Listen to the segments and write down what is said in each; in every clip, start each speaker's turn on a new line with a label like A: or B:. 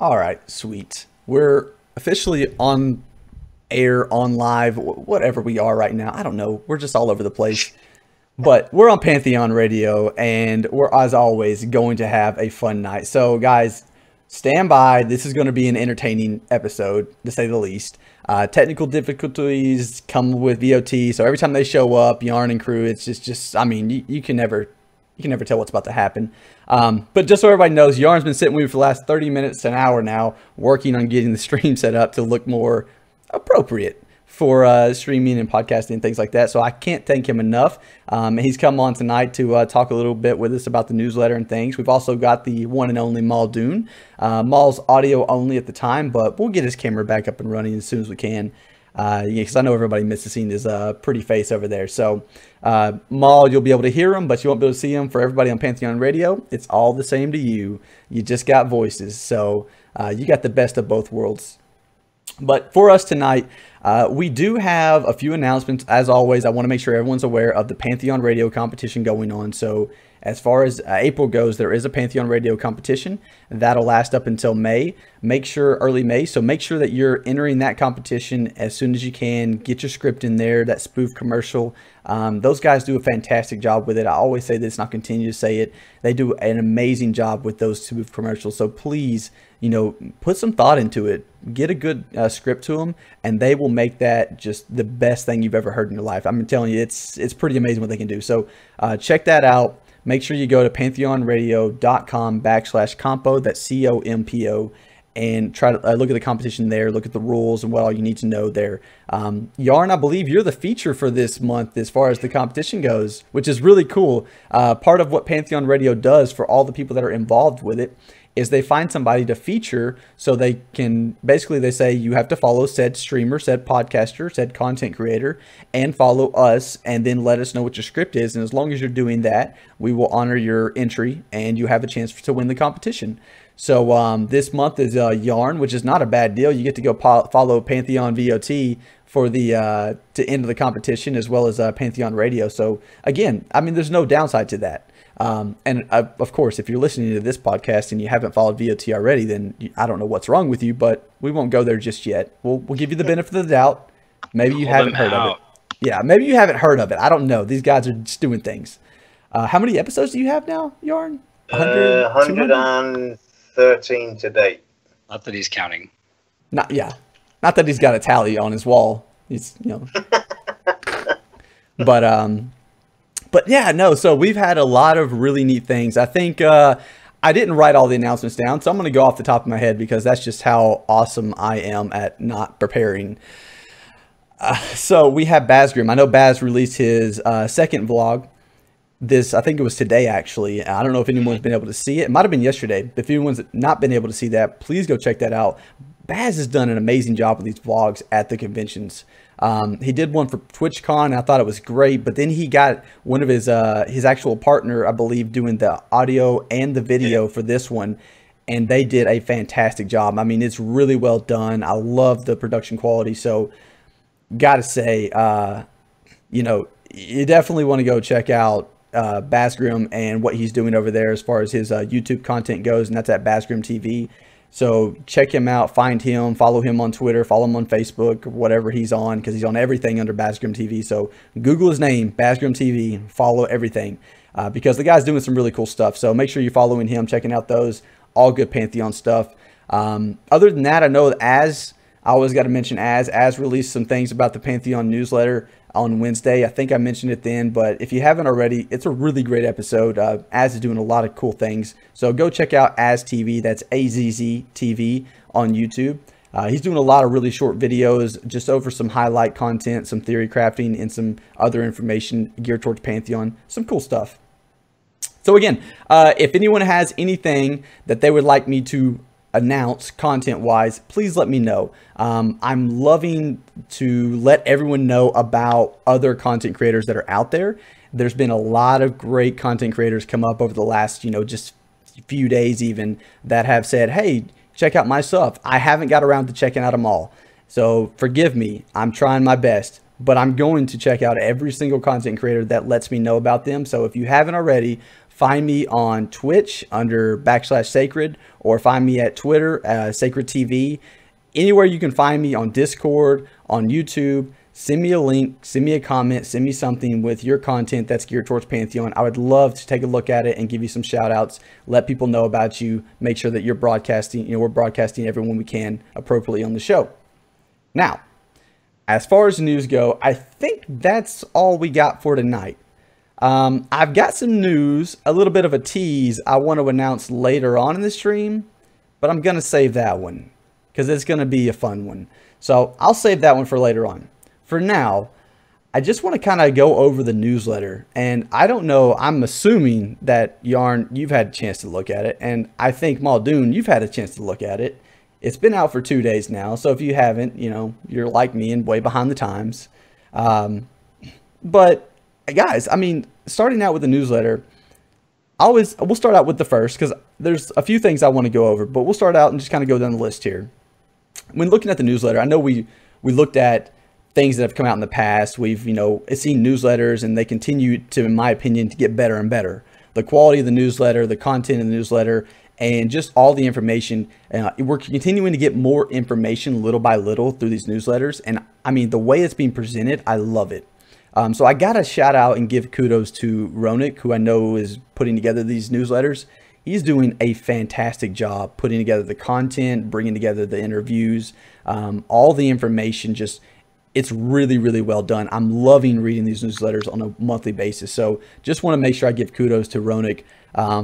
A: All right, sweet. We're officially on air, on live, whatever we are right now. I don't know. We're just all over the place. But we're on Pantheon Radio, and we're, as always, going to have a fun night. So, guys, stand by. This is going to be an entertaining episode, to say the least. Technical difficulties come with VOT, so every time they show up, Yarn and crew, it's just I mean, you can never tell what's about to happen. But just so everybody knows, Yarn's been sitting with me for the last 30 minutes to an hour now, working on getting the stream set up to look more appropriate for streaming and podcasting and things like that. So I can't thank him enough. He's come on tonight to talk a little bit with us about the newsletter and things. We've also got the one and only Muldoon. Maul's audio only at the time, but we'll get his camera back up and running as soon as we can. Because I know everybody misses seeing his pretty face over there. So Maul, you'll be able to hear him, but you won't be able to see him. For everybody on Pantheon Radio, it's all the same to you. You just got voices. So you got the best of both worlds. But for us tonight, we do have a few announcements. As always, I want to make sure everyone's aware of the Pantheon Radio competition going on. So as far as April goes, there is a Pantheon Radio competition that'll last up until May. Make sure early May. So make sure that you're entering that competition as soon as you can. Get your script in there, that spoof commercial. Those guys do a fantastic job with it. I always say this and I'll continue to say it. They do an amazing job with those spoof commercials. So please, put some thought into it. Get a good script to them, and they will make that just the best thing you've ever heard in your life. I'm telling you, it's pretty amazing what they can do. So check that out. Make sure you go to pantheonradio.com/compo, that's COMPO, and try to look at the competition there, look at the rules and what all you need to know there. Yarn, I believe you're the feature for this month as far as the competition goes, which is really cool. Part of what Pantheon Radio does for all the people that are involved with it is they find somebody to feature, so they can, basically they say you have to follow said streamer, said podcaster, said content creator, and follow us, and then let us know what your script is. And as long as you're doing that, we will honor your entry and you have a chance to win the competition. So this month is Yarn, which is not a bad deal. You get to go follow Pantheon VOT for the to end of the competition, as well as Pantheon Radio. So again, I mean, there's no downside to that. And of course, if you're listening to this podcast and you haven't followed VOT already, then I don't know what's wrong with you, but we won't go there just yet. We'll give you the benefit of the doubt. Maybe you haven't heard of it. Yeah, maybe you haven't heard of it. I don't know. These guys are just doing things. How many episodes do you have now, Yarn?
B: 113 to date.
C: Not that he's counting.
A: Not that he's got a tally on his wall. He's, But yeah, no, so we've had a lot of really neat things. I think I didn't write all the announcements down, so I'm going to go off the top of my head because that's just how awesome I am at not preparing. So we have Bazgrim. I know Baz released his second vlog. I think it was today, actually. I don't know if anyone's been able to see it. It might have been yesterday. If anyone's not been able to see that, please go check that out. Baz has done an amazing job with these vlogs at the conventions. He did one for TwitchCon, and I thought it was great, but then he got one of his actual partner, I believe, doing the audio and the video for this one, and they did a fantastic job. I mean, it's really well done. I love the production quality, so gotta say, you definitely want to go check out Bazgrim and what he's doing over there as far as his YouTube content goes, and that's at Bazgrim TV. So check him out, find him, follow him on Twitter, follow him on Facebook, whatever he's on, because he's on everything under Bazgrim TV. So Google his name, Bazgrim TV, follow everything, because the guy's doing some really cool stuff. So make sure you're following him, checking out those, all good Pantheon stuff. Other than that, I know I always got to mention Az released some things about the Pantheon newsletter on Wednesday. I think I mentioned it then, but if you haven't already, it's a really great episode. Az is doing a lot of cool things. So go check out Az TV. That's AZZ TV on YouTube. He's doing a lot of really short videos just over some highlight content, some theory crafting, and some other information geared towards Pantheon. Some cool stuff. So again, if anyone has anything that they would like me to announce content-wise, please let me know. I'm loving to let everyone know about other content creators that are out there. There's been a lot of great content creators come up over the last, just few days even, that have said, hey, check out my stuff. I haven't got around to checking out them all. So forgive me, I'm trying my best. but I'm going to check out every single content creator that lets me know about them. So if you haven't already, find me on Twitch under /sacred, or find me at Twitter, Sacred TV. Anywhere you can find me, on Discord, on YouTube. Send me a link, send me a comment, send me something with your content that's geared towards Pantheon. I would love to take a look at it and give you some shout outs, let people know about you, make sure that you're broadcasting, we're broadcasting everyone we can appropriately on the show. Now, as far as news go, I think that's all we got for tonight. I've got some news, a little bit of a tease I want to announce later on in the stream, but I'm going to save that one because it's going to be a fun one. So I'll save that one for later on. For now, I just want to kind of go over the newsletter, and I don't know, I'm assuming that Yarn, you've had a chance to look at it, and I think Muldoon, you've had a chance to look at it. It's been out for 2 days now, so if you haven't, you're like me and way behind the times. But guys, I mean, starting out with the newsletter, we'll start out with the first, because there's a few things I want to go over, but we'll start out and just kind of go down the list here. When looking at the newsletter, I know we looked at things that have come out in the past. We've, seen newsletters, and they continue to, in my opinion, to get better and better. The quality of the newsletter, the content of the newsletter, and just all the information. We're continuing to get more information little by little through these newsletters. And I mean, the way it's being presented, I love it. So I got to shout out and give kudos to Ronak, who I know is putting together these newsletters. He's doing a fantastic job putting together the content, bringing together the interviews, all the information. It's really, really well done. I'm loving reading these newsletters on a monthly basis. So just want to make sure I give kudos to Ronak.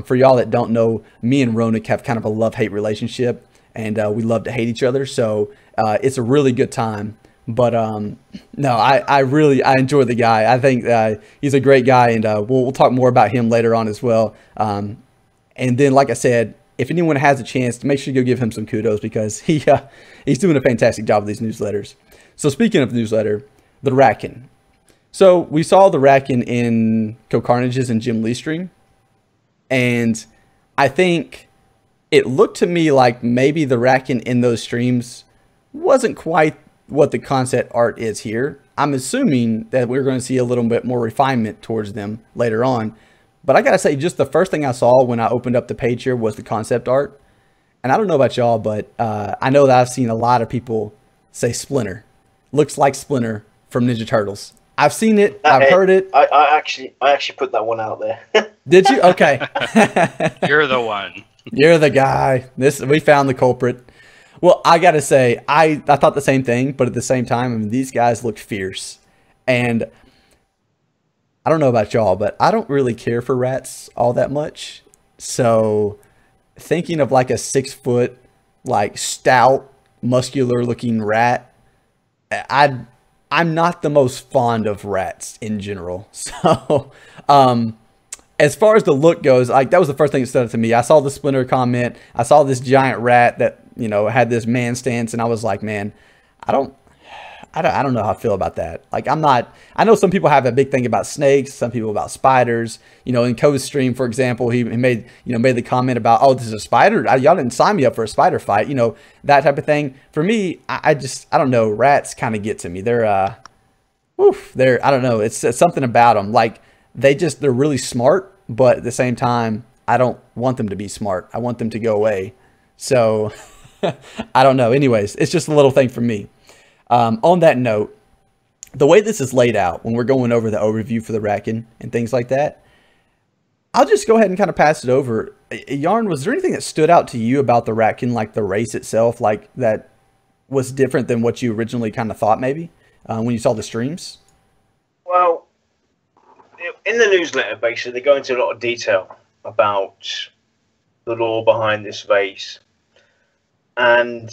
A: For y'all that don't know, me and Ronak have kind of a love-hate relationship, and we love to hate each other. So it's a really good time. But no, I enjoy the guy. I think he's a great guy, and we'll talk more about him later on as well. And then, like I said, if anyone has a chance, make sure you go give him some kudos, because he's doing a fantastic job with these newsletters. So speaking of newsletter, the Ratkin. So we saw the Ratkin in CohhCarnage's and Jim Lee stream, and I think it looked to me like maybe the Ratkin in those streams wasn't quite what the concept art is here. I'm assuming that we're going to see a little bit more refinement towards them later on. But I got to say, just the first thing I saw when I opened up the page here was the concept art. And I don't know about y'all, but I know that I've seen a lot of people say Splinter. Looks like Splinter from Ninja Turtles. I've seen it. I've heard it.
B: I actually put that one out there.
A: Did you? Okay.
C: You're the one.
A: You're the guy. We found the culprit. Well, I got to say, I thought the same thing, but at the same time, I mean, these guys look fierce. And I don't know about y'all, but I don't really care for rats all that much. So thinking of like a 6 foot, like stout, muscular looking rat, I'm not the most fond of rats in general. So, as far as the look goes, like that was the first thing that stood out to me. I saw the Splinter comment. I saw this giant rat that, had this man stance, and I was like, man, I don't know how I feel about that. Like, I know some people have a big thing about snakes, some people about spiders. In Co's stream, for example, he made the comment about, oh, this is a spider. Y'all didn't sign me up for a spider fight, that type of thing. For me, I don't know. Rats kind of get to me. They're, I don't know. It's something about them. Like, they're really smart, but at the same time, I don't want them to be smart. I want them to go away. So, I don't know. Anyways, it's just a little thing for me. On that note, the way this is laid out, when we're going over the overview for the Ratkin and things like that, I'll just go ahead and kind of pass it over. Yarn, was there anything that stood out to you about the Ratkin, like the race itself, like that was different than what you originally kind of thought maybe when you saw the streams?
B: Well, in the newsletter, basically, they go into a lot of detail about the lore behind this race. And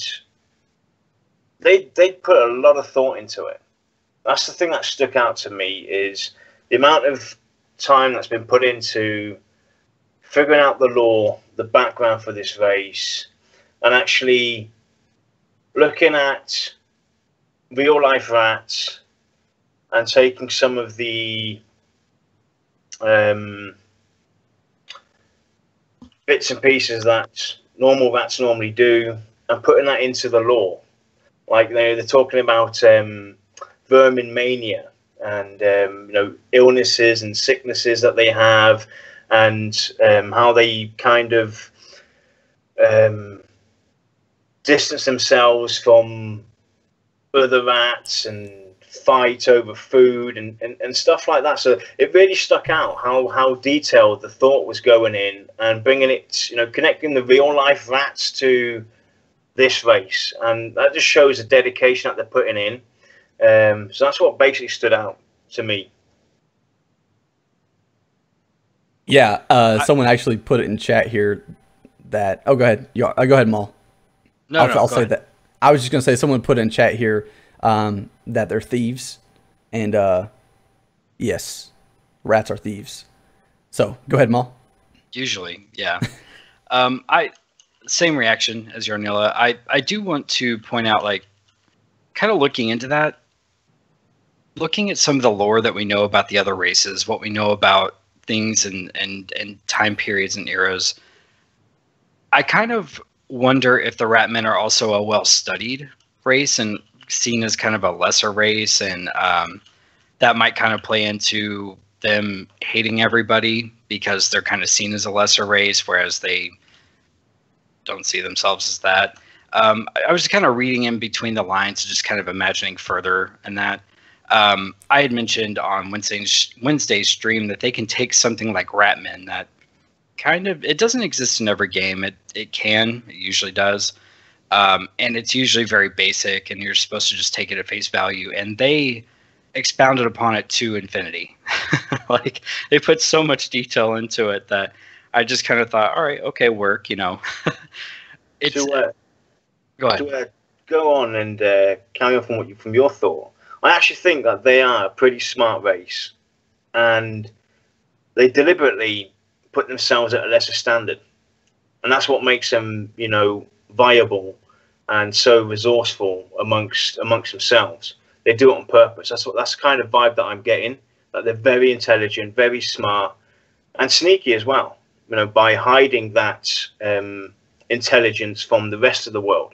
B: they put a lot of thought into it. That's the thing that stuck out to me, is the amount of time that's been put into figuring out the lore, the background for this race, and actually looking at real life rats and taking some of the bits and pieces that normal rats normally do and putting that into the lore. Like they're talking about vermin mania and illnesses and sicknesses that they have, and how they kind of distance themselves from other rats and fight over food and stuff like that. So it really stuck out how detailed the thought was going in and bringing it, connecting the real life rats to this race. And that just shows the dedication that they're putting in. So that's what basically stood out to me.
A: Yeah, someone actually put it in chat here that... Oh, go ahead. Go ahead, Maul. I'll say that. I was just going to say, someone put in chat here that they're thieves. And, yes, rats are thieves. So, go ahead, Maul.
C: Usually, yeah. Same reaction as Yarnilla. I do want to point out, like, kind of looking into that, looking at some of the lore that we know about the other races, what we know about things and time periods and eras, I kind of wonder if the Ratmen are also a well-studied race and seen as kind of a lesser race, and that might kind of play into them hating everybody because they're kind of seen as a lesser race, whereas they don't see themselves as that. I was just kind of reading in between the lines, just kind of imagining further in that. I had mentioned on Wednesday's stream that they can take something like Ratmen that kind of, it doesn't exist in every game. It usually does. And it's usually very basic, and you're supposed to just take it at face value. And they expounded upon it to infinity. Like, they put so much detail into it that I just kind of thought, all right, okay, work, It's, go ahead.
B: To go on and carry on from your thought, I actually think that they are a pretty smart race, and they deliberately put themselves at a lesser standard, and that's what makes them, viable and so resourceful amongst themselves. They do it on purpose. That's the kind of vibe that I'm getting. That they're very intelligent, very smart, and sneaky as well. By hiding that intelligence from the rest of the world.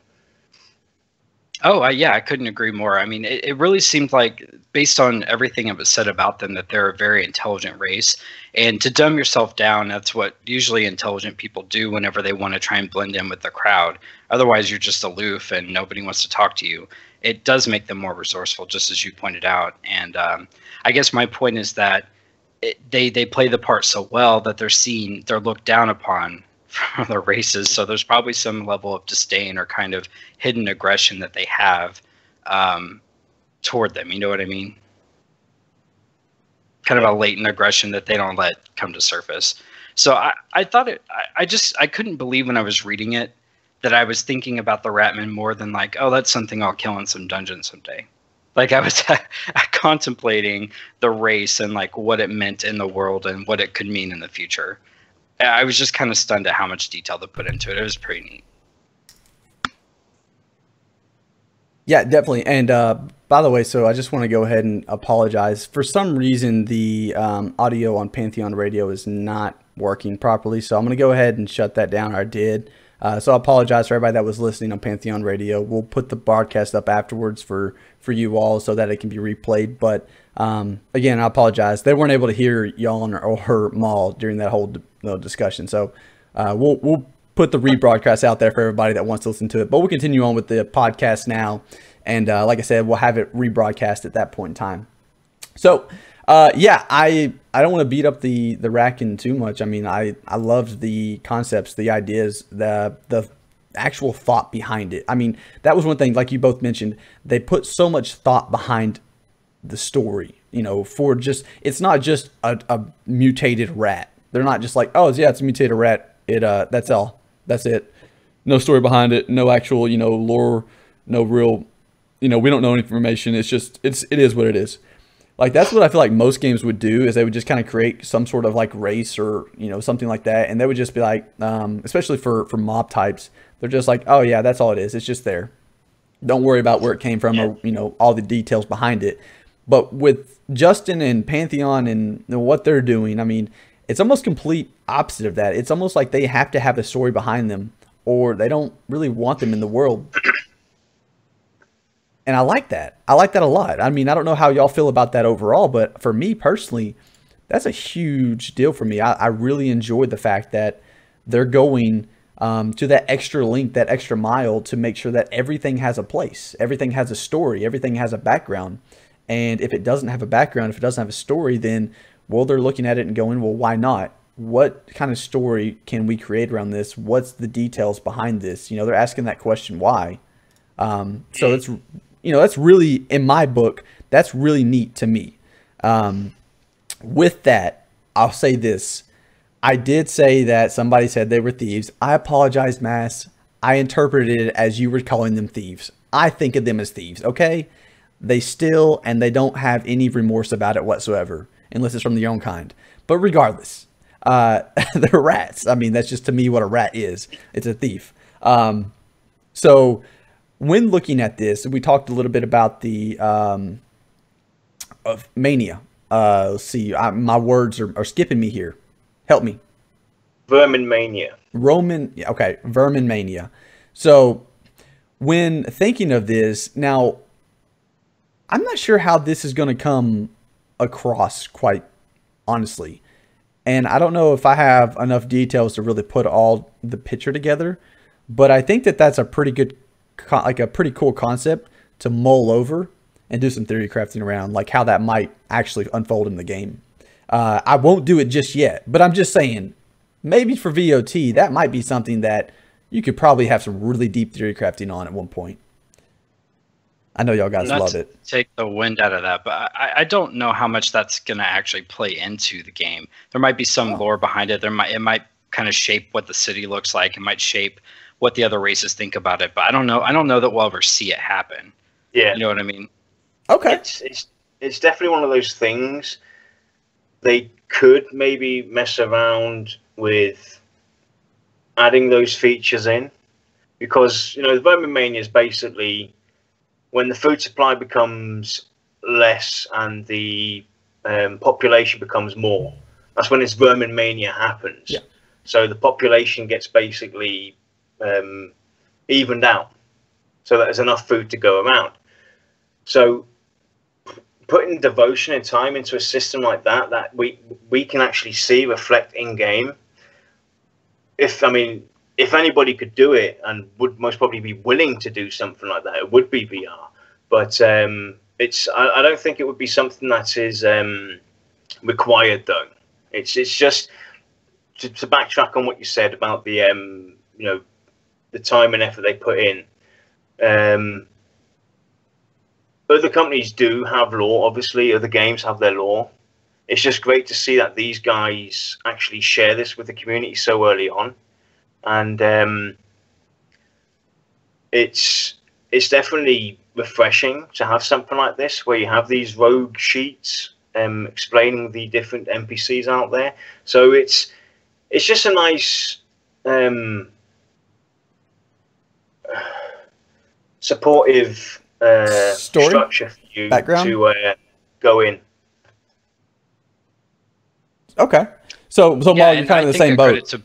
C: Oh, yeah, I couldn't agree more. I mean, it really seemed like, based on everything that was said about them, that they're a very intelligent race. And to dumb yourself down, that's what usually intelligent people do whenever they want to try and blend in with the crowd. Otherwise, you're just aloof and nobody wants to talk to you. It does make them more resourceful, just as you pointed out. And I guess my point is that they play the part so well that they're looked down upon from other races, so there's probably some level of disdain or kind of hidden aggression that they have toward them. You know what I mean? Kind of a latent aggression that they don't let come to surface. So I thought I couldn't believe when I was reading it that I was thinking about the Ratmen more than like, oh, that's something I'll kill in some dungeon someday. Like, I was contemplating the race and like what it meant in the world and what it could mean in the future. I was just kind of stunned at how much detail they put into it. It was pretty neat.
A: Yeah, definitely. And by the way, so I just want to go ahead and apologize. For some reason, the audio on Pantheon Radio is not working properly. So I'm going to go ahead and shut that down. I did. So I apologize for everybody that was listening on Pantheon Radio. We'll put the broadcast up afterwards for you all so that it can be replayed. But again, I apologize. They weren't able to hear y'all or Maul during that whole discussion. So we'll put the rebroadcast out there for everybody that wants to listen to it. But we'll continue on with the podcast now. And like I said, we'll have it rebroadcast at that point in time. So yeah, I don't want to beat up the Ratkin too much. I mean, I loved the concepts, the ideas, the actual thought behind it. I mean, that was one thing, like you both mentioned, they put so much thought behind the story, for just, it's not just a mutated rat. They're not just like, oh yeah, it's a mutated rat. That's all. That's it. No story behind it. No actual, lore. No real, we don't know any information. It's just, it is what it is. Like, that's what I feel like most games would do, is they would just kind of create some sort of like race or, something like that. And they would just be like, especially for mob types, they're just like, oh yeah, that's all it is. It's just there. Don't worry about where it came from or, all the details behind it. But with Justin and Pantheon and what they're doing, I mean, it's almost complete opposite of that. It's almost like they have to have a story behind them, or they don't really want them in the world. And I like that. I like that a lot. I mean, I don't know how y'all feel about that overall, but for me personally, that's a huge deal for me. I really enjoy the fact that they're going to that extra length, that extra mile to make sure that everything has a place, everything has a story, everything has a background. And if it doesn't have a background, if it doesn't have a story, then, well, they're looking at it and going, well, why not? What kind of story can we create around this? What's the details behind this? You know, they're asking that question, why? So it's, you know, that's really, in my book, that's really neat to me. With that, I'll say this. I did say that somebody said they were thieves. I apologize, Mass. I interpreted it as you were calling them thieves. I think of them as thieves, okay? They steal and they don't have any remorse about it whatsoever, unless it's from their own kind. But regardless, they're rats. I mean, that's just to me what a rat is. It's a thief. So when looking at this, we talked a little bit about the of Mania. Let's see, my words are skipping me here. Help me.
B: Vermin Mania.
A: Okay, Vermin Mania. So when thinking of this, now, I'm not sure how this is going to come across, quite honestly. And I don't know if I have enough details to really put all the picture together, but I think that that's a pretty good, like a pretty cool concept to mull over and do some theory crafting around, like how that might actually unfold in the game. I won't do it just yet, but I'm just saying, maybe for VOT, that might be something that you could probably have some really deep theory crafting on at one point. I know y'all guys love it.
C: Take the wind out of that, but I don't know how much that's going to actually play into the game. There might be some lore behind it. It might kind of shape what the city looks like. It might shape what the other races think about it. But I don't know. I don't know that we'll ever see it happen.
B: Yeah,
C: you know what I mean.
A: Okay,
B: it's definitely one of those things. They could maybe mess around with adding those features in, because, you know, the Vermin Mania is basically when the food supply becomes less and the population becomes more. That's when this Vermin Mania happens.
A: Yeah.
B: So the population gets basically evened out, so that there's enough food to go around. So putting devotion and time into a system like that we can actually see reflect in game. If anybody could do it and would most probably be willing to do something like that, it would be VR. But I don't think it would be something that is required though. It's just to backtrack on what you said about the you know, the time and effort they put in. Other companies do have lore, obviously. Other games have their lore. It's just great to see that these guys actually share this with the community so early on, and it's definitely refreshing to have something like this where you have these rogue sheets explaining the different NPCs out there. So it's just a nice supportive
A: story
B: structure for you
A: background
B: to go in.
A: Okay, so Maul, you're kind of in the same boat.
C: Credit to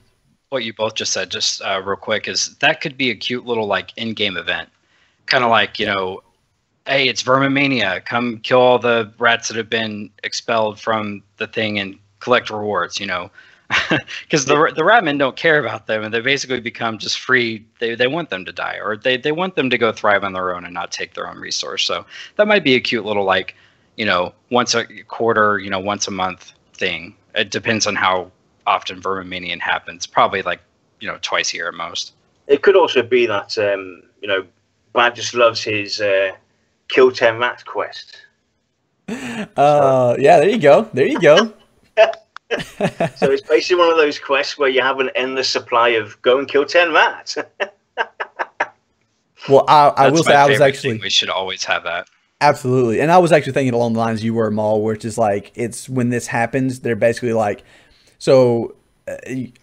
C: what you both just said, just real quick, is that could be a cute little like in-game event, kind of like, you know, hey, it's Vermin Mania, come kill all the rats that have been expelled from the thing and collect rewards, you know. Because the ratmen don't care about them, and they basically become just free. They want them to die, or they want them to go thrive on their own and not take their own resource. So that might be a cute little, like, you know, once a quarter, you know, once a month thing. It depends on how often Vermin Mania happens. Probably like, you know, twice a year at most.
B: It could also be that you know, Brad just loves his kill 10 rats quest.
A: Yeah, there you go. There you go.
B: So it's basically one of those quests where you have an endless supply of go and kill 10 rats.
A: Well, I will say I was actually...
C: We should always have that.
A: Absolutely. And I was actually thinking along the lines you were, Maul, which is like, it's when this happens, they're basically like, so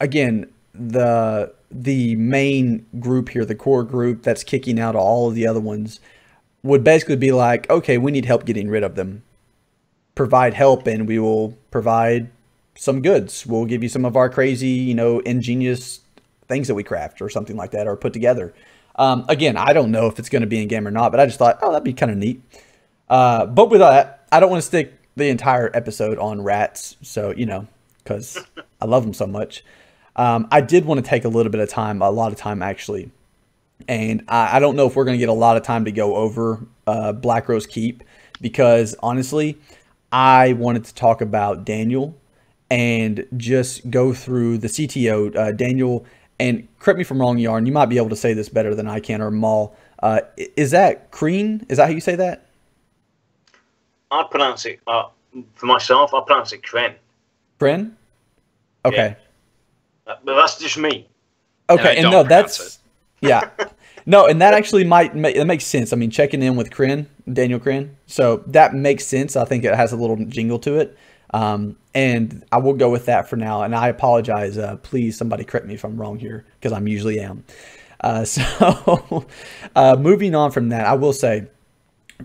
A: again, the main group here, the core group that's kicking out all of the other ones, would basically be like, okay, we need help getting rid of them. Provide help and we will provide some goods. We'll give you some of our crazy, you know, ingenious things that we craft or something like that, or put together. Again, I don't know if it's going to be in game or not, but I just thought, oh, that'd be kind of neat. But with that, I don't want to stick the entire episode on rats. So, you know, because I love them so much. I did want to take a little bit of time, a lot of time actually. And I don't know if we're going to get a lot of time to go over Black Rose Keep, because honestly, I wanted to talk about Daniel and just go through the CTO, Daniel, and correct me if I'm wrong, Yarn, you might be able to say this better than I can, or Maul. Is that Kreen? Is that how you say that?
B: I pronounce it, for myself, I pronounce it Kren.
A: Kren? Okay.
B: Yeah. But that's just me.
A: Okay, and no, that's... Yeah. No, and that actually it makes sense. I mean, checking in with Kren, Daniel Kren. So that makes sense. I think it has a little jingle to it. And I will go with that for now. And I apologize. Please, somebody correct me if I'm wrong here, because I'm usually am. So moving on from that, I will say,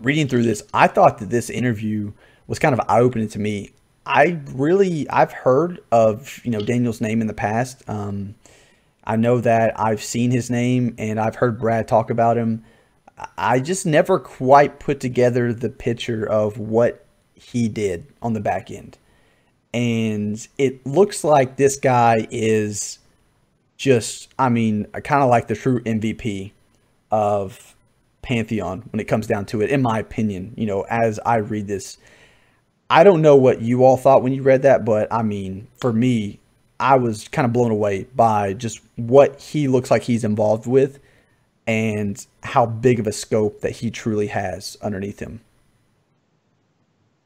A: reading through this, I thought that this interview was kind of eye-opening to me. I've heard of, you know, Daniel's name in the past. I know that I've seen his name and I've heard Brad talk about him. I just never quite put together the picture of what he did on the back end. And it looks like this guy is just, I mean, kind of like the true MVP of Pantheon when it comes down to it, in my opinion. You know, as I read this, I don't know what you all thought when you read that, but I mean, for me, I was kind of blown away by just what he looks like he's involved with and how big of a scope that he truly has underneath him.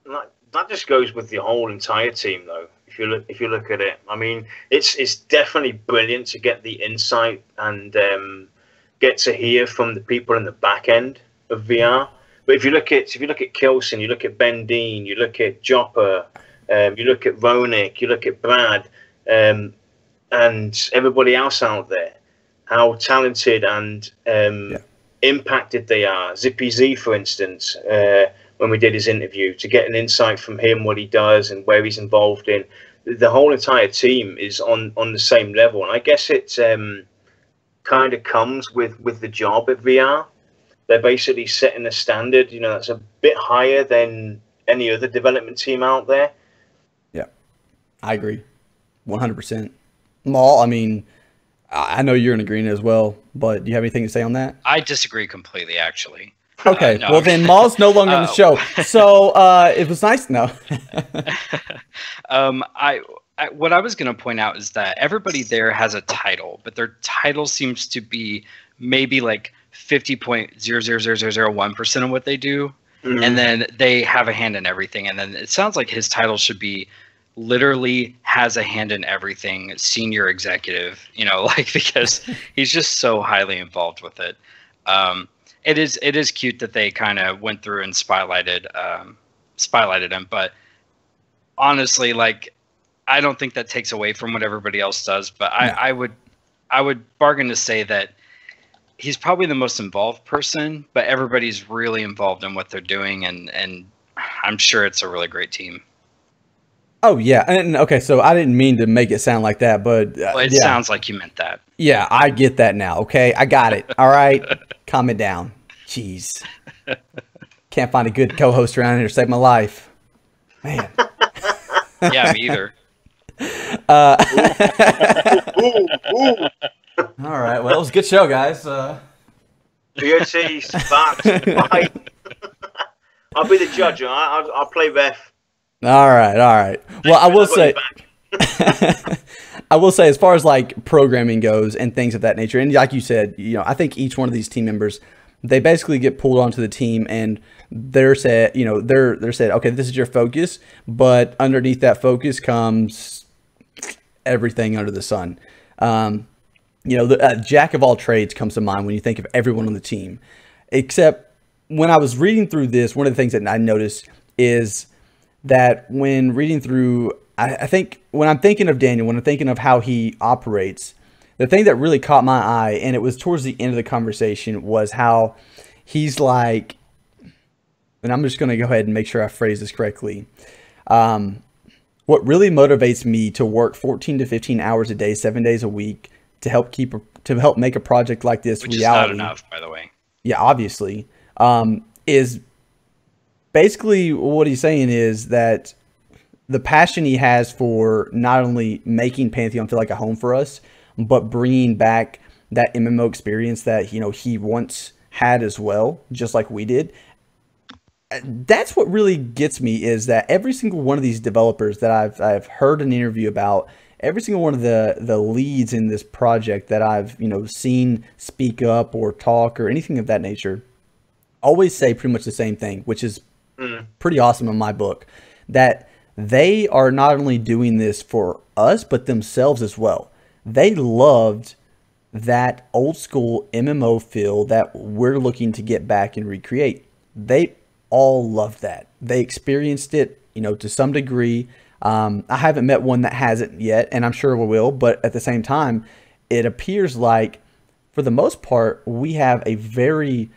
B: That just goes with the whole entire team, though. If you look at it, I mean, it's definitely brilliant to get the insight and get to hear from the people in the back end of VR. But if you look at Kilson, you look at Ben Dean, you look at Jopper, you look at Ronick, you look at Brad. And everybody else out there, how talented and impacted they are. Zippy Z, for instance, when we did his interview, to get an insight from him, what he does and where he's involved in. The whole entire team is on the same level. And I guess it kind of comes with the job at VR. They're basically setting a standard, you know, that's a bit higher than any other development team out there.
A: Yeah, I agree. 100%. Maul, I mean, I know you're in agreement as well, but do you have anything to say on that?
C: I disagree completely, actually.
A: Okay,
C: no.
A: Well then Maul's no longer on the show. So it was nice to know.
C: What I was going to point out is that everybody there has a title, but their title seems to be maybe like 50.00001% of what they do. Mm-hmm. And then they have a hand in everything. And then it sounds like his title should be literally has a hand in everything, senior executive, you know, like, because he's just so highly involved with it. It is cute that they kind of went through and spotlighted him, but honestly, like, I don't think that takes away from what everybody else does, but I would bargain to say that he's probably the most involved person, but everybody's really involved in what they're doing, and I'm sure it's a really great team.
A: Oh, yeah. And okay, so I didn't mean to make it sound like that, but...
C: well, it sounds like you meant that.
A: Yeah, I get that now, okay? I got it. All right? Calm it down. Jeez. Can't find a good co-host around here to save my life. Man.
C: Yeah, me either.
A: All right, well, it was a good show, guys.
B: Beauty, sparks, bye. I'll be the judge. I'll play ref.
A: All right. Well, I will say, as far as like programming goes and things of that nature, and like you said, you know, I think each one of these team members, they basically get pulled onto the team and they're said, you know, they're said, okay, this is your focus, but underneath that focus comes everything under the sun. You know, the jack of all trades comes to mind when you think of everyone on the team, except when I was reading through this, one of the things that I noticed is that when reading through, I think when I'm thinking of Daniel, when I'm thinking of how he operates, the thing that really caught my eye, and it was towards the end of the conversation, was how he's like, and I'm just going to go ahead and make sure I phrase this correctly. What really motivates me to work 14 to 15 hours a day, 7 days a week to help make a project like this
C: Which
A: reality.
C: Is not enough, by the way.
A: Yeah, obviously, is basically what he's saying is that the passion he has for not only making Pantheon feel like a home for us, but bringing back that MMO experience that he once had as well, just like we did. That's what really gets me, is that every single one of these developers that I've heard an interview about, every single one of the leads in this project that I've seen speak up or talk or anything of that nature, always say pretty much the same thing, which is pretty awesome in my book, that they are not only doing this for us, but themselves as well. They loved that old school MMO feel that we're looking to get back and recreate. They all loved that. They experienced it, to some degree. I haven't met one that hasn't yet, and I'm sure we will, but at the same time, it appears like, for the most part, we have a very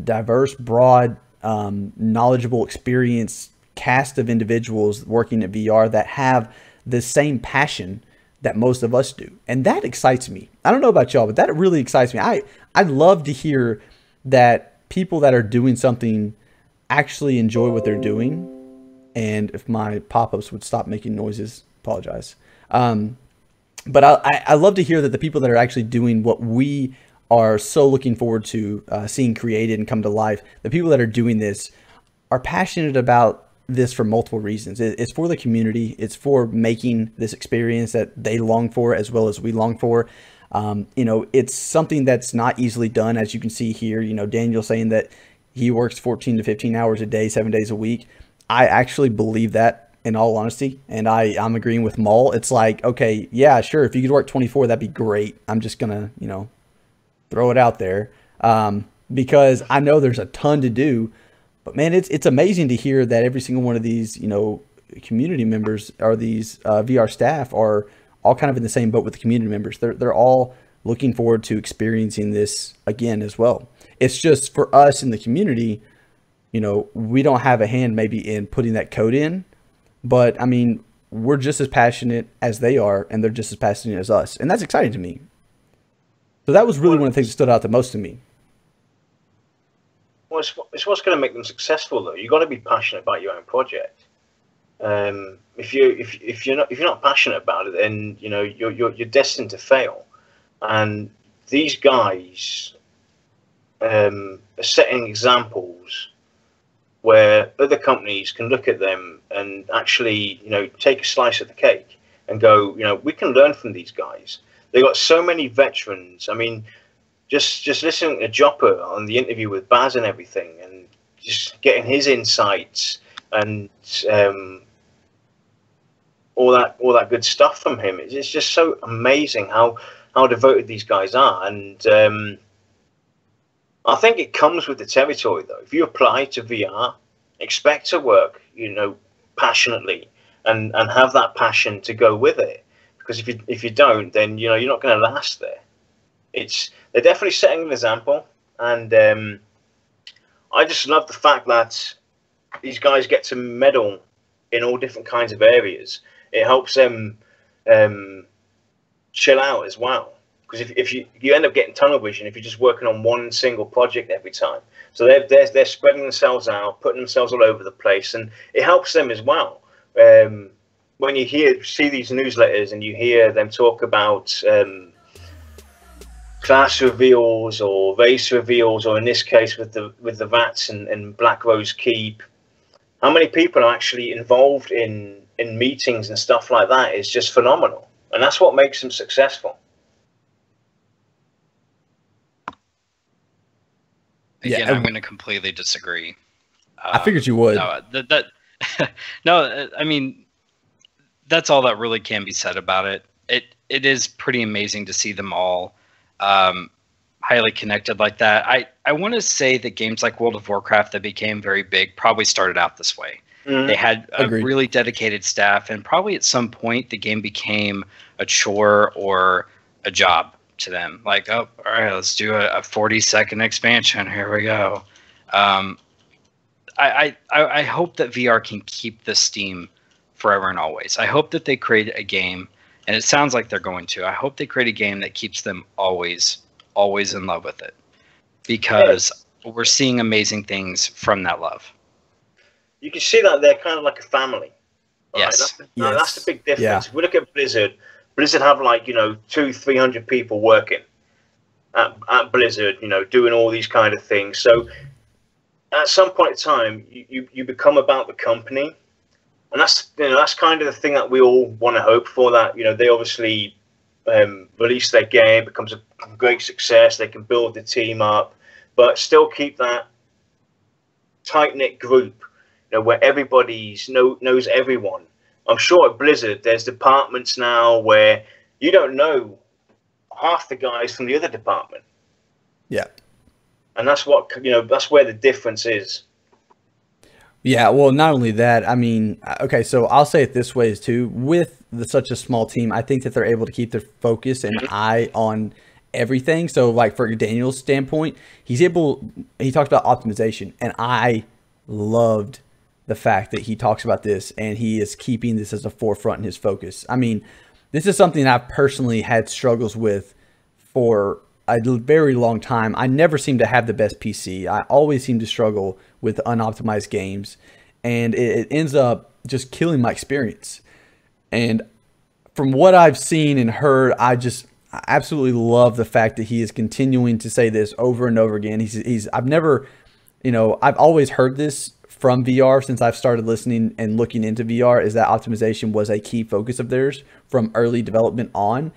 A: diverse, broad, knowledgeable, experienced cast of individuals working at VR that have the same passion that most of us do. And that excites me. I don't know about y'all, but that really excites me. I'd love to hear that people that are doing something actually enjoy what they're doing. And if my pop-ups would stop making noises, apologize. But I love to hear that the people that are actually doing what we are so looking forward to seeing created and come to life, the people that are doing this are passionate about this for multiple reasons. It's for the community. It's for making this experience that they long for as well as we long for. It's something that's not easily done, as you can see here. Daniel saying that he works 14 to 15 hours a day, 7 days a week. I actually believe that, in all honesty, and I'm agreeing with Maul. It's like, okay, yeah, sure, if you could work 24, that'd be great. I'm just gonna, throw it out there, because I know there's a ton to do. But man, it's amazing to hear that every single one of these, community members or these VR staff are all kind of in the same boat with the community members. They're all looking forward to experiencing this again as well. It's just for us in the community, we don't have a hand maybe in putting that code in, but I mean, we're just as passionate as they are, and they're just as passionate as us, and that's exciting to me. So that was really one of the things that stood out the most to me.
B: Well, it's what's going to make them successful, though. You've got to be passionate about your own project. If you're not passionate about it, then you're destined to fail. And these guys are setting examples where other companies can look at them and actually take a slice of the cake and go, we can learn from these guys. They got so many veterans. I mean, just listening to Jopper on the interview with Baz and everything, and just getting his insights and all that good stuff from him. It's just so amazing how devoted these guys are. And I think it comes with the territory, though. If you apply to VR, expect to work, passionately and have that passion to go with it. Because if you don't, then you're not going to last there. They're definitely setting an example, and I just love the fact that these guys get to medal in all different kinds of areas. It helps them chill out as well, because if you end up getting tunnel vision if you're just working on one single project every time. So they're spreading themselves out, putting themselves all over the place, and it helps them as well. When you see these newsletters and you hear them talk about class reveals or race reveals, or in this case with the VATS and Black Rose Keep, how many people are actually involved in meetings and stuff like that is just phenomenal, and that's what makes them successful.
C: Again, I'm going to completely disagree.
A: I figured you would.
C: No, I mean, that's all that really can be said about it. It is pretty amazing to see them all highly connected like that. I want to say that games like World of Warcraft that became very big probably started out this way. Mm-hmm. They had a really dedicated staff, and probably at some point the game became a chore or a job to them. Like, oh, all right, let's do a 40-second expansion. Here we go. I hope that VR can keep this steam forever and always. I hope that they create a game, and it sounds like they're going to. I hope they create a game that keeps them always in love with it, because we're seeing amazing things from that love.
B: you can see that they're kind of like a family. Right?
C: Yes.
B: That's the big difference.
A: Yeah.
B: If we look at Blizzard, Blizzard have like 200-300 people working at Blizzard, doing all these kind of things. So at some point in time, you become about the company, and that's kind of the thing that we all want to hope for. That they obviously release their game, becomes a great success. They can build the team up, but still keep that tight knit group, where everybody knows everyone. I'm sure at Blizzard, there's departments now where you don't know half the guys from the other department.
A: Yeah.
B: And that's that's where the difference is.
A: Yeah, well, not only that, I mean, okay, so I'll say it this way too. With such a small team, I think that they're able to keep their focus and eye on everything. So, like, for Daniel's standpoint, he talks about optimization, and I loved the fact that he talks about this, and he is keeping this as a forefront in his focus. I mean, this is something I've personally had struggles with for a very long time. I never seem to have the best PC. I always seem to struggle with unoptimized games, and it ends up just killing my experience. And from what I've seen and heard, I absolutely love the fact that he is continuing to say this over and over again. I've always heard this from VR since I've started listening and looking into VR, is that optimization was a key focus of theirs from early development on.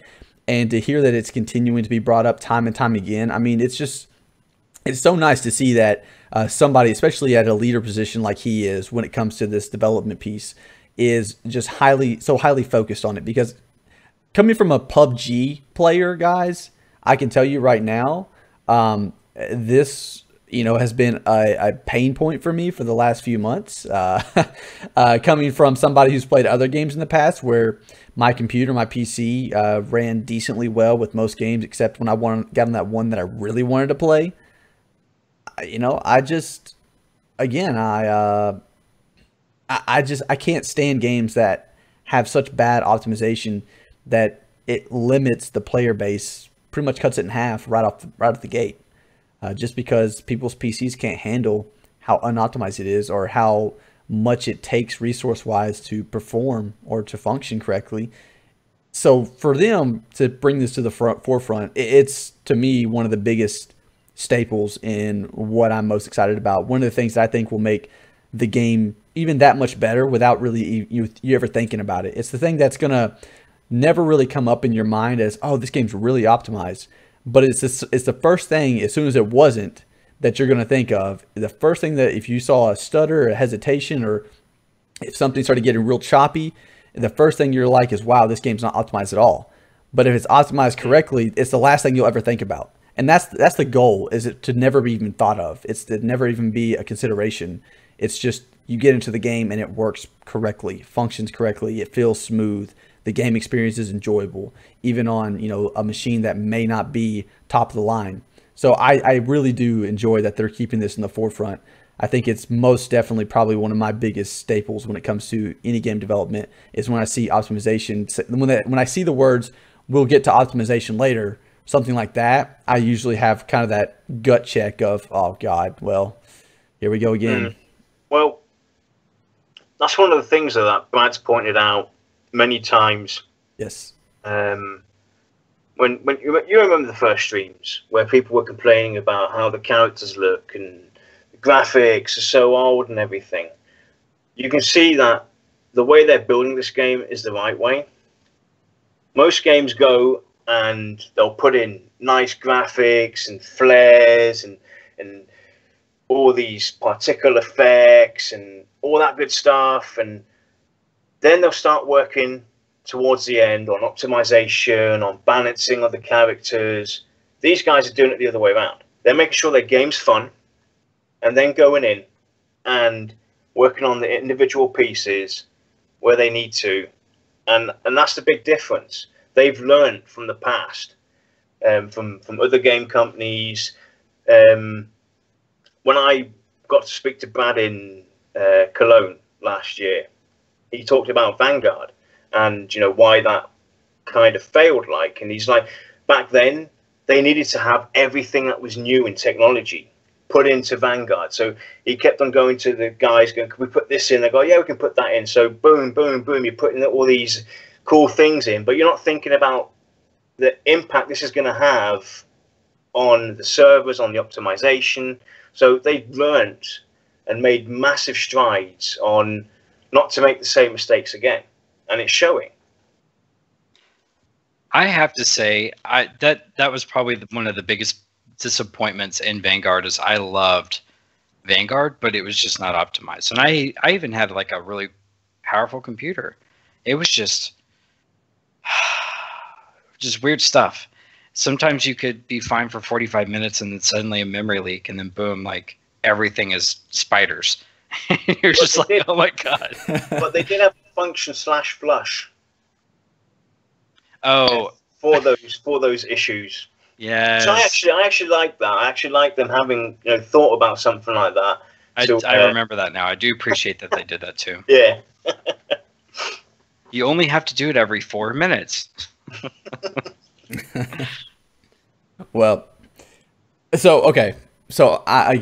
A: And to hear that it's continuing to be brought up time and time again, I mean, it's so nice to see that somebody, especially at a leader position like he is when it comes to this development piece, is just highly focused on it. Because coming from a PUBG player, guys, I can tell you right now, this has been a pain point for me for the last few months. Coming from somebody who's played other games in the past where my PC ran decently well with most games, except when I got on that one that I really wanted to play. I can't stand games that have such bad optimization that it limits the player base, pretty much cuts it in half right off the gate. Just because people's PCs can't handle how unoptimized it is or how much it takes resource-wise to perform or to function correctly. So for them to bring this to the forefront, it's, to me, one of the biggest staples in what I'm most excited about. One of the things that I think will make the game even that much better without really you ever thinking about it. It's the thing that's going to never really come up in your mind as, oh, this game's really optimized. But it's the first thing, as soon as it wasn't, that you're going to think of. The first thing that if you saw a stutter or a hesitation, or if something started getting real choppy, the first thing you're like is, wow, this game's not optimized at all. But if it's optimized correctly, it's the last thing you'll ever think about. And that's the goal, is it to never be even thought of. It's to never even be a consideration. It's just you get into the game and it works correctly, functions correctly, it feels smooth. The game experience is enjoyable, even on a machine that may not be top of the line. So I really do enjoy that they're keeping this in the forefront. I think it's most definitely probably one of my biggest staples when it comes to any game development, is when I see optimization. When I see the words, we'll get to optimization later, something like that, I usually have kind of that gut check of, oh God, well, here we go again.
B: Well, that's one of the things that Brad's pointed out many times.
A: Yes.
B: When you remember the first streams where people were complaining about how the characters look and the graphics are so old and everything, you can see that the way they're building this game is the right way. Most games go and they'll put in nice graphics and flares and all these particle effects and all that good stuff, and then they'll start working towards the end on optimization, on balancing of the characters. These guys are doing it the other way around. They're making sure their game's fun, and then going in and working on the individual pieces where they need to. And that's the big difference. They've learned from the past, from other game companies. When I got to speak to Brad in Cologne last year, he talked about Vanguard and why that kind of failed. And he's like, back then they needed to have everything that was new in technology put into Vanguard. So he kept on going to the guys, going, "Can we put this in?" They go, "Yeah, we can put that in." So boom, boom, boom, you're putting all these cool things in, but you're not thinking about the impact this is going to have on the servers, on the optimization. So they've learned and made massive strides on not to make the same mistakes again, and it's showing.
C: I have to say, that was probably one of the biggest disappointments in Vanguard. Is I loved Vanguard, but it was just not optimized. And I even had like a really powerful computer. It was just weird stuff. Sometimes you could be fine for 45 minutes and then suddenly a memory leak, and then boom, like everything is spiders. You're just like, oh my god.
B: But they did have function /flush.
C: Oh,
B: for those issues.
C: Yeah.
B: So I actually like that. I actually like them having thought about something like that.
C: I remember that now. I do appreciate that they did that too.
B: Yeah.
C: You only have to do it every 4 minutes.
A: Well, so okay, so I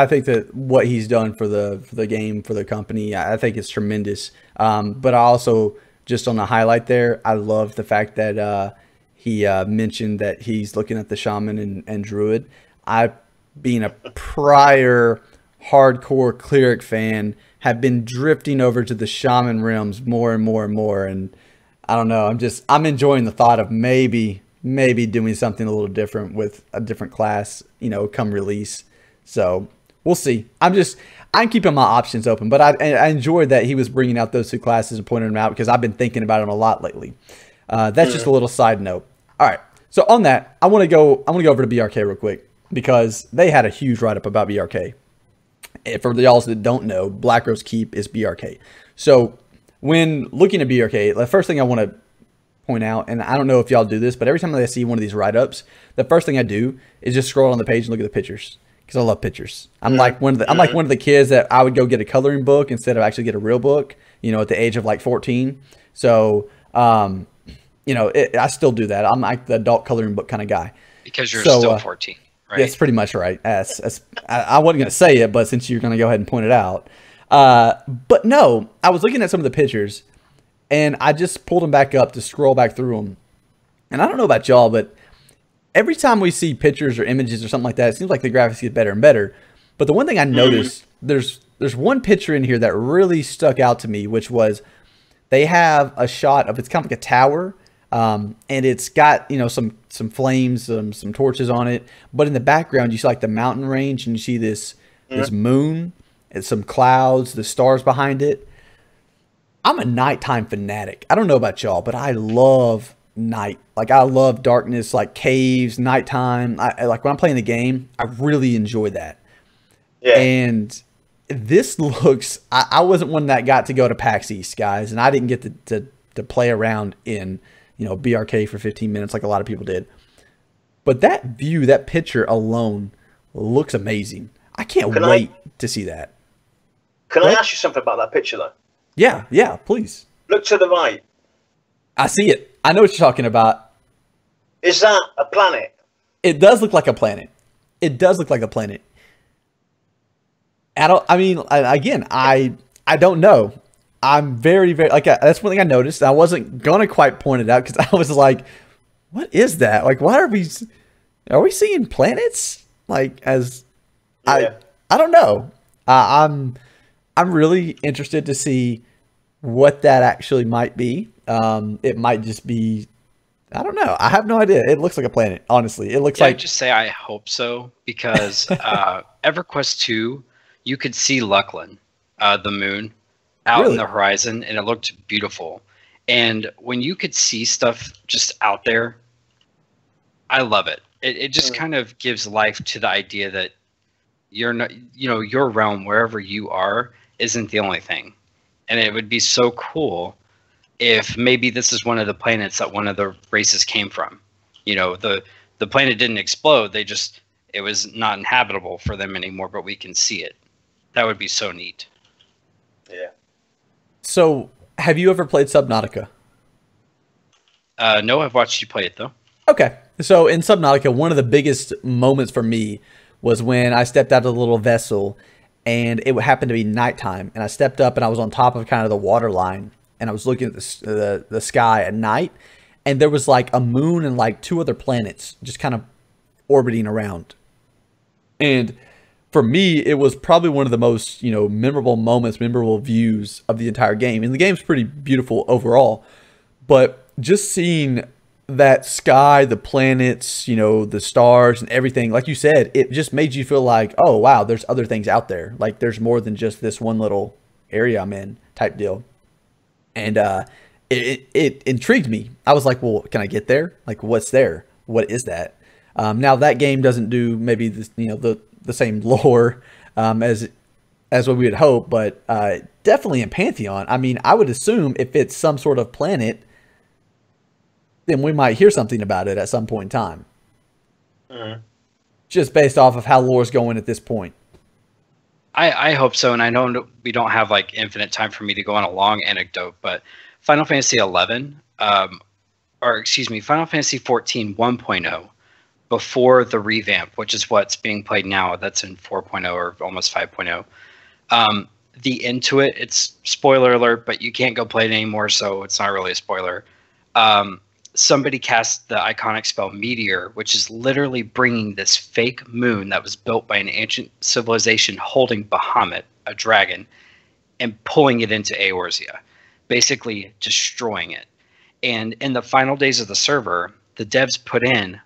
A: think that what he's done for the game, for the company, I think it's tremendous. But I also, just on the highlight there, I love the fact that he mentioned that he's looking at the shaman and druid. I, being a prior hardcore cleric fan, have been drifting over to the shaman realms more and more and more, and I don't know. I'm enjoying the thought of maybe doing something a little different with a different class, come release. So we'll see. I'm keeping my options open, but I enjoyed that he was bringing out those two classes and pointing them out, because I've been thinking about them a lot lately. That's just a little side note. All right. So on that, I want to go over to BRK real quick, because they had a huge write up about BRK. For y'all that don't know, Black Rose Keep is BRK. So when looking at BRK, the first thing I want to point out, and I don't know if y'all do this, but every time I see one of these write-ups, the first thing I do is just scroll on the page and look at the pictures, because I love pictures. I'm like one of the kids that I would go get a coloring book instead of actually get a real book, at the age of like 14. So, I still do that. I'm like the adult coloring book kind of guy.
C: Because you're still 14, right?
A: That's pretty much right. I wasn't going to say it, but since you're going to go ahead and point it out. But no, I was looking at some of the pictures, and I just pulled them back up to scroll back through them. And I don't know about y'all, but every time we see pictures or images or something like that, it seems like the graphics get better and better. But the one thing I noticed, there's one picture in here that really stuck out to me, which was they have a shot of, it's kind of like a tower, and it's got some flames, some torches on it. But in the background, you see like the mountain range, and you see this moon and some clouds, the stars behind it. I'm a nighttime fanatic. I don't know about y'all, but I love night. Like, I love darkness, like caves, nighttime. Like when I'm playing the game, I really enjoy that. Yeah. And this looks, I wasn't one that got to go to PAX East, guys, and I didn't get to play around in, BRK for 15 minutes like a lot of people did. But that view, that picture alone looks amazing. I can't wait to see that.
B: Can I ask you something about that picture, though?
A: Yeah, please.
B: Look to the right. I
A: see it. I know what you're talking about.
B: Is that a planet?
A: It does look like a planet. It does look like a planet. I don't know. I'm very, very, that's one thing I noticed. I wasn't going to quite point it out, because I was like, what is that? Like, why are we seeing planets? Like, I don't know. I'm really interested to see what that actually might be. It might just be, I don't know. I have no idea. It looks like a planet, honestly. It looks like...
C: I'd just say I hope so, because EverQuest 2, you could see Luckland, the moon, out in the horizon, and it looked beautiful. And when you could see stuff just out there, I love it. It just kind of gives life to the idea that you're not, your realm, wherever you are, isn't the only thing. And it would be so cool if maybe this is one of the planets that one of the races came from. The planet didn't explode. It was not inhabitable for them anymore, but we can see it. That would be so neat.
B: Yeah.
A: So, have you ever played Subnautica?
C: No, I've watched you play it, though.
A: Okay. So in Subnautica, one of the biggest moments for me was when I stepped out of the little vessel and it happened to be nighttime. And I stepped up and I was on top of kind of the water line and I was looking at the sky at night. And there was like a moon and like 2 other planets just kind of orbiting around. And for me, it was probably one of the most, memorable moments, memorable views of the entire game. And the game's pretty beautiful overall. But just seeing that sky, the planets, the stars and everything, like you said, it just made you feel like, oh, wow, there's other things out there. Like there's more than just this one little area I'm in type deal. And it intrigued me. I was like, well, can I get there? Like, what's there? What is that? Now that game doesn't do maybe this, the same lore as what we would hope, but definitely in Pantheon. I mean, I would assume if it's some sort of planet, then we might hear something about it at some point in time. Just based off of how lore's going at this point.
C: I hope so, and I know we don't have like infinite time for me to go on a long anecdote, but Final Fantasy 11, Final Fantasy 14 1.0, before the revamp, which is what's being played now, that's in 4.0 or almost 5.0. The into it's spoiler alert, but you can't go play it anymore, so it's not really a spoiler. Somebody cast the iconic spell Meteor, which is literally bringing this fake moon that was built by an ancient civilization holding Bahamut, a dragon, and pulling it into Eorzea, basically destroying it. And in the final days of the server, the devs put in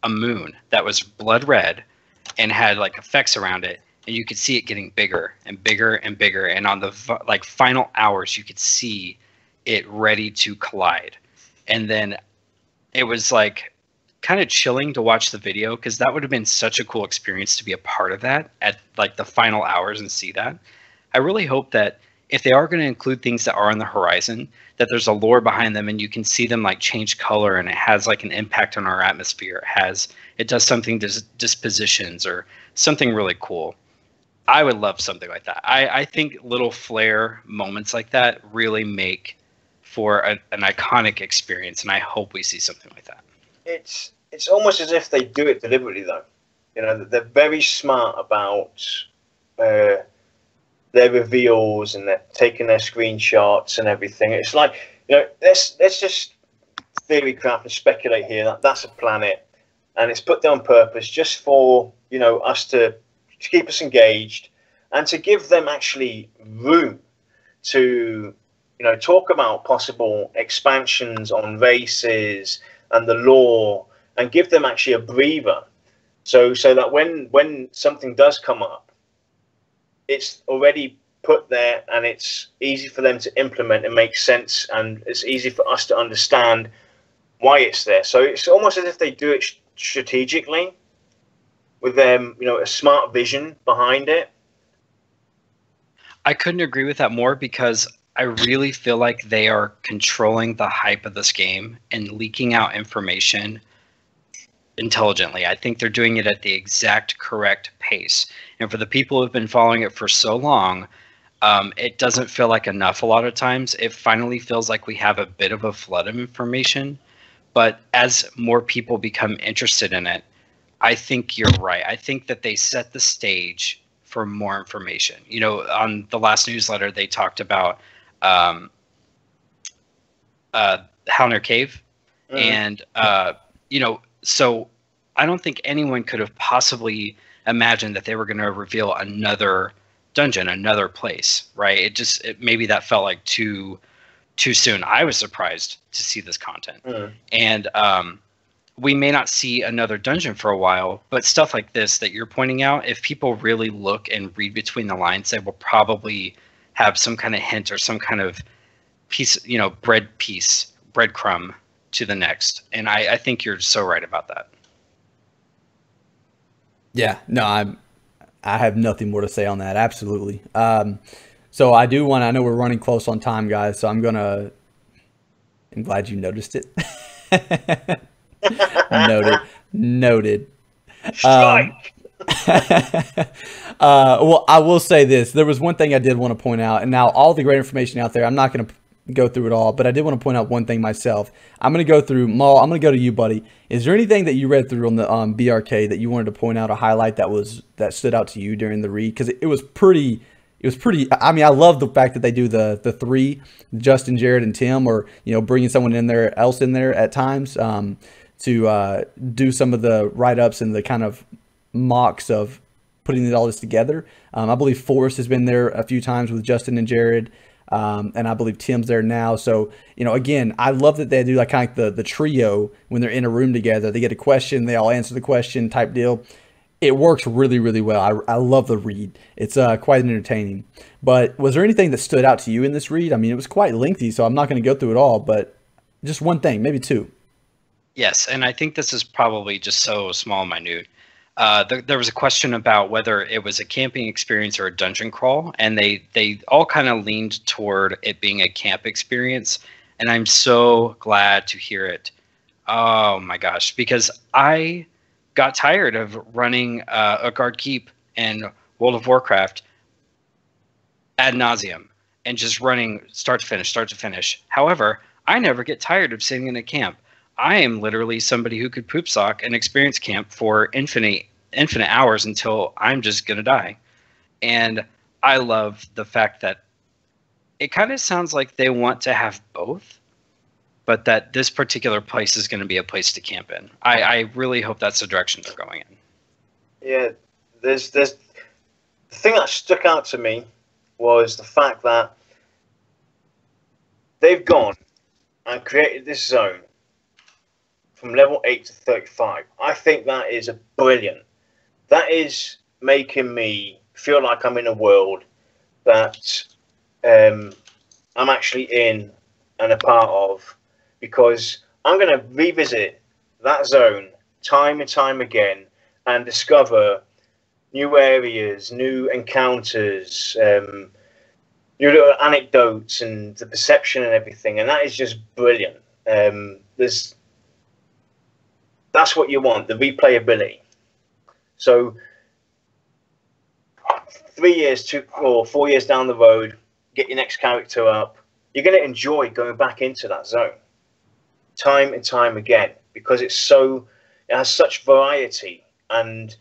C: a moon that was blood red and had like effects around it, and you could see it getting bigger and bigger and bigger. And on the final hours, you could see it ready to collide. And then it was like kind of chilling to watch the video, because that would have been such a cool experience to be a part of that at like the final hours and see that. I really hope that if they are going to include things that are on the horizon, that there's a lore behind them and you can see them like change color and it has like an impact on our atmosphere. It does something to dispositions or something really cool. I would love something like that. I think little flair moments like that really make for an iconic experience, and I hope we see something like that.
B: It's almost as if they do it deliberately, though. They're very smart about their reveals, and they're taking their screenshots and everything. It's like, let's just theory craft and speculate here. That's a planet, and it's put there on purpose just for us to keep us engaged and to give them actually room to talk about possible expansions on races and the lore, and give them actually a breather, so that when something does come up, it's already put there and it's easy for them to implement and make sense, and it's easy for us to understand why it's there. So it's almost as if they do it strategically with them, a smart vision behind it.
C: I couldn't agree with that more, because I really feel like they are controlling the hype of this game and leaking out information intelligently. I think they're doing it at the exact correct pace. And for the people who've been following it for so long, it doesn't feel like enough a lot of times. It finally feels like we have a bit of a flood of information. But as more people become interested in it, I think you're right. I think that they set the stage for more information. On the last newsletter, they talked about Halner Cave, and so I don't think anyone could have possibly imagined that they were going to reveal another dungeon, another place, right? Maybe that felt like too soon. I was surprised to see this content, and we may not see another dungeon for a while, but stuff like this that you're pointing out, if people really look and read between the lines, they will probably have some kind of hint or some kind of piece, breadcrumb to the next. And I think you're so right about that.
A: Yeah, no, I have nothing more to say on that. Absolutely. So I know we're running close on time, guys. So I'm glad you noticed it. Noted.
B: Strike.
A: Well, I will say this. There was one thing I did want to point out, and now all the great information out there, I'm not going to go through it all, but I did want to point out one thing myself. I'm going to go through, Maul, I'm going to go to you, buddy. Is there anything that you read through on the BRK that you wanted to point out or highlight that stood out to you during the read? Because it was pretty, I mean, I love the fact that they do the three, Justin, Jared, and Tim, or, bringing someone else in there at times to do some of the write-ups and the kind of mocks of putting all this together. I believe Forrest has been there a few times with Justin and Jared, and I believe Tim's there now. So, again, I love that they do like kind of like the trio when they're in a room together. They get a question, they all answer the question type deal. It works really, really well. I love the read. It's quite entertaining. But was there anything that stood out to you in this read? I mean, it was quite lengthy, so I'm not going to go through it all, but just one thing, maybe two.
C: Yes, and I think this is probably just so small and minute. There was a question about whether it was a camping experience or a dungeon crawl, and they all kind of leaned toward it being a camp experience, and I'm so glad to hear it. Oh my gosh, because I got tired of running a guard keep in World of Warcraft ad nauseum and just running start to finish. However, I never get tired of sitting in a camp. I am literally somebody who could poop sock and experience camp for infinite hours until I'm just gonna die. And I love the fact that it kind of sounds like they want to have both, but that this particular place is going to be a place to camp in. I really hope that's the direction they're going in.
B: Yeah, there's the thing that stuck out to me was the fact that they've gone and created this zone from level 8 to 35. I think that is brilliant. That is making me feel like I'm in a world that I'm actually in and a part of, because I'm going to revisit that zone time and time again and discover new areas, new encounters, new little anecdotes and the perception and everything. And that is just brilliant. That's what you want, the replayability. So 3 years or 4 years down the road, get your next character up, you're going to enjoy going back into that zone time and time again, because it has such variety, and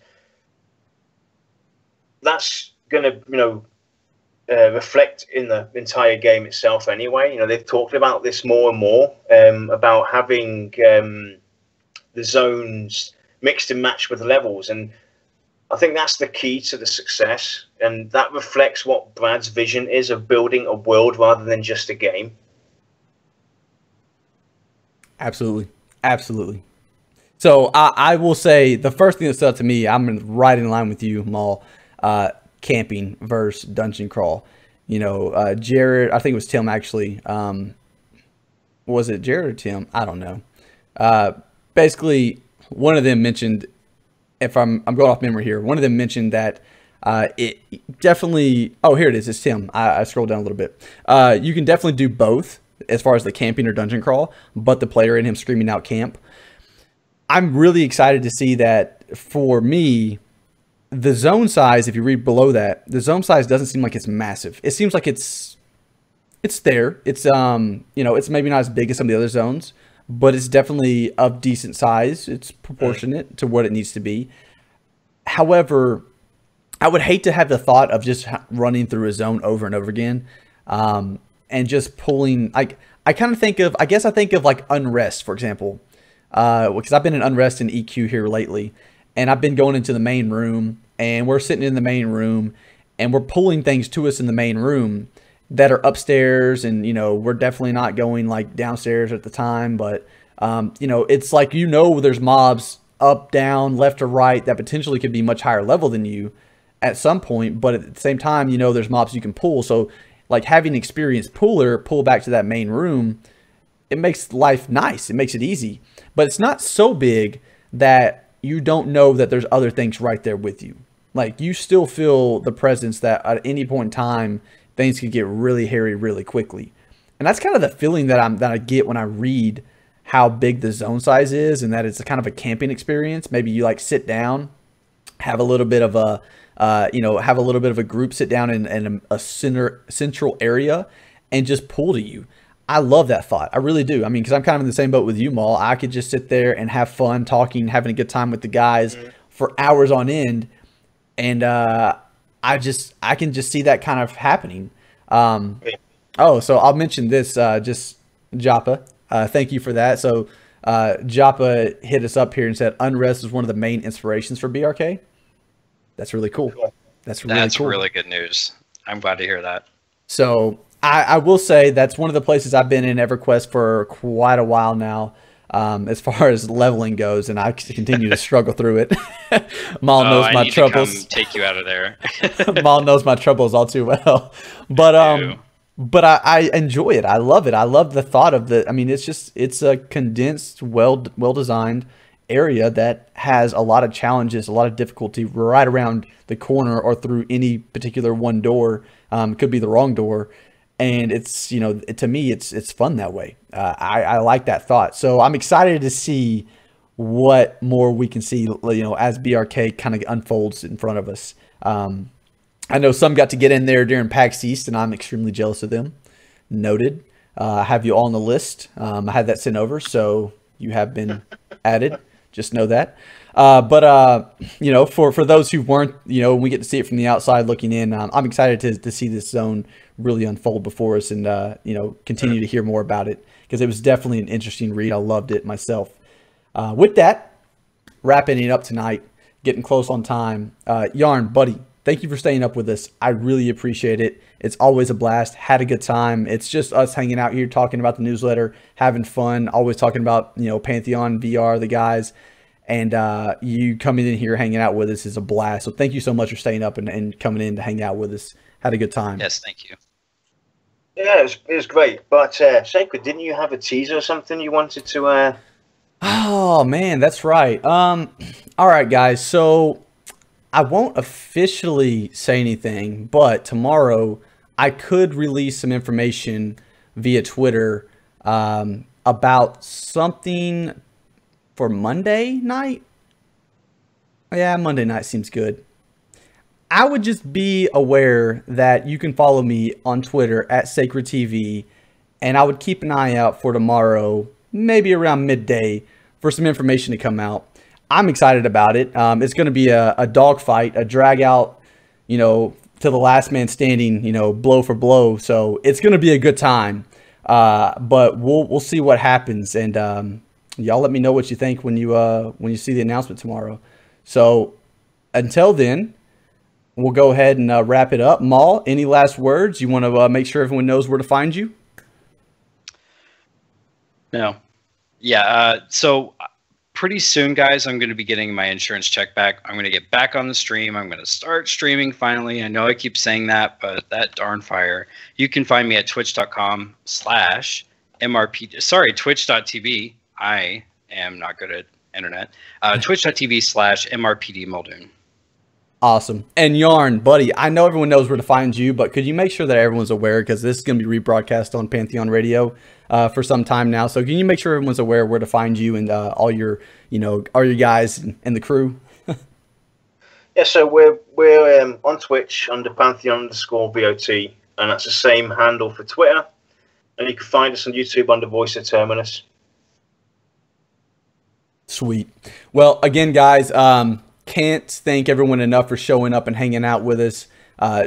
B: that's going to reflect in the entire game itself anyway. They've talked about this more and more, about having the zones mixed and matched with the levels, and I think that's the key to the success, and that reflects what Brad's vision is of building a world rather than just a game.
A: Absolutely. So I will say the first thing that stood out to me, I'm right in line with you, Maul. Camping versus dungeon crawl. Jared, I think it was Tim actually. Was it Jared or Tim? I don't know. Basically, one of them mentioned, if I'm going off memory here, one of them mentioned that it definitely. Oh, here it is. It's Tim. I scrolled down a little bit. You can definitely do both as far as the camping or dungeon crawl, but the player and him screaming out camp. I'm really excited to see that. For me, the zone size, if you read below that, the zone size doesn't seem like it's massive. It seems like it's there. It's it's maybe not as big as some of the other zones, but it's definitely of decent size. It's proportionate to what it needs to be. However, I would hate to have the thought of just running through a zone over and over again, and just pulling. I kind of think of, I guess I think of like Unrest, for example, because I've been in Unrest and EQ here lately, and I've been going into the main room, and we're sitting in the main room, and we're pulling things to us in the main room that are upstairs, and we're definitely not going like downstairs at the time, but it's like there's mobs up, down, left, or right that potentially could be much higher level than you at some point, but at the same time there's mobs you can pull. So like having an experienced puller pull back to that main room, it makes life nice, it makes it easy, but it's not so big that you don't know that there's other things right there with you. Like you still feel the presence that at any point in time things can get really hairy really quickly. And that's kind of the feeling that I get when I read how big the zone size is, and that it's a kind of a camping experience. Maybe you like sit down, have a little bit of a have a little bit of a group sit down in a central area and just pull to you. I love that thought. I really do. I mean, because I'm kind of in the same boat with you, Maul. I could just sit there and have fun talking, having a good time with the guys for hours on end, and I can just see that kind of happening. Oh, so I'll mention this. Just Joppa, thank you for that. So Joppa hit us up here and said Unrest is one of the main inspirations for BRK. That's really cool. That's cool.
C: Really good news. I'm glad to hear that.
A: So I will say that's one of the places I've been in EverQuest for quite a while now, as far as leveling goes, and I continue to struggle through it. Maul knows my troubles.
C: To come take you out of there.
A: Maul knows my troubles all too well, but I enjoy it. I love it. I love the thought of the. I mean, it's a condensed, well designed area that has a lot of challenges, a lot of difficulty right around the corner or through any particular one door. Could be the wrong door. And it's, you know, to me, it's fun that way. I like that thought. So I'm excited to see what more we can see, you know, as BRK kind of unfolds in front of us. I know some got to get in there during PAX East, and I'm extremely jealous of them. Noted. I have you all on the list. I had that sent over, so you have been added. Just know that. You know, for those who weren't, you know, we get to see it from the outside looking in. I'm excited to see this zone really unfold before us and, you know, continue to hear more about it, because it was definitely an interesting read. I loved it myself. With that, wrapping it up tonight, getting close on time. Yarn, buddy, thank you for staying up with us. I really appreciate it. It's always a blast. Had a good time. It's just us hanging out here, talking about the newsletter, having fun, always talking about, you know, Pantheon, VR, the guys. And you coming in here, hanging out with us is a blast. So thank you so much for staying up and coming in to hang out with us. Had a good time.
C: Yes, thank you.
B: Yeah, it was great. But Sacred, didn't you have a teaser or something you wanted to?
A: Oh man, that's right. All right, guys. So I won't officially say anything, but tomorrow I could release some information via Twitter about something for Monday night. Yeah, Monday night seems good. I would just be aware that you can follow me on Twitter at Sacred TV, and I would keep an eye out for tomorrow, maybe around midday, for some information to come out. I'm excited about it. It's going to be a dogfight, a drag out, you know, to the last man standing, you know, blow for blow. So it's going to be a good time. But we'll see what happens, and y'all let me know what you think when you see the announcement tomorrow. So until then, we'll go ahead and wrap it up. Maul, any last words? You want to make sure everyone knows where to find you?
C: No. Yeah. So pretty soon, guys, I'm going to be getting my insurance check back. I'm going to get back on the stream. I'm going to start streaming finally. I know I keep saying that, but that darn fire. You can find me at twitch.com/MRP. Sorry, twitch.tv. I am not good at internet. Twitch.tv/MRPD Muldoon.
A: Awesome. And Yarn, buddy, I know everyone knows where to find you, but could you make sure that everyone's aware, because this is going to be rebroadcast on Pantheon Radio for some time now. So can you make sure everyone's aware where to find you and all your guys and the crew?
B: Yeah, so we're on Twitch under Pantheon_VOT, and that's the same handle for Twitter. And you can find us on YouTube under Voice of Terminus.
A: Sweet. Well, again, guys, can't thank everyone enough for showing up and hanging out with us.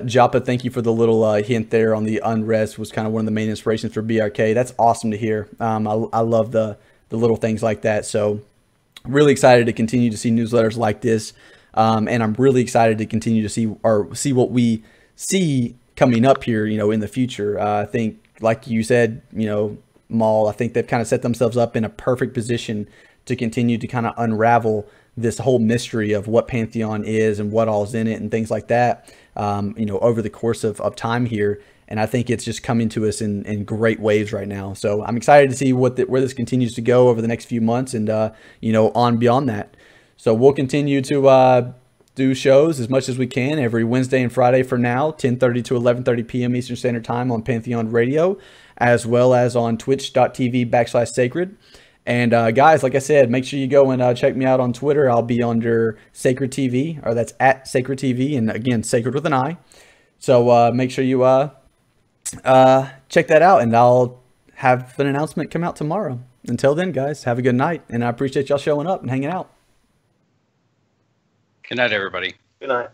A: Joppa, thank you for the little hint there on the Unrest. Was kind of one of the main inspirations for BRK. That's awesome to hear. I love the little things like that. So really excited to continue to see newsletters like this. And I'm really excited to continue to see what we see coming up here, you know, in the future. I think, like you said, you know, Maul, I think they've kind of set themselves up in a perfect position to continue to kind of unravel this whole mystery of what Pantheon is and what all's in it and things like that, you know, over the course of time here. And I think it's just coming to us in great waves right now. So I'm excited to see where this continues to go over the next few months and, you know, on beyond that. So we'll continue to do shows as much as we can every Wednesday and Friday for now, 10:30 to 11:30 p.m. Eastern Standard Time on Pantheon Radio, as well as on twitch.tv/sacred. And guys, like I said, make sure you go and check me out on Twitter. I'll be under Sacred TV, or that's at Sacred TV, and again, Sacred with an I. So make sure you check that out, and I'll have an announcement come out tomorrow. Until then, guys, have a good night, and I appreciate y'all showing up and hanging out.
C: Good night, everybody.
B: Good night.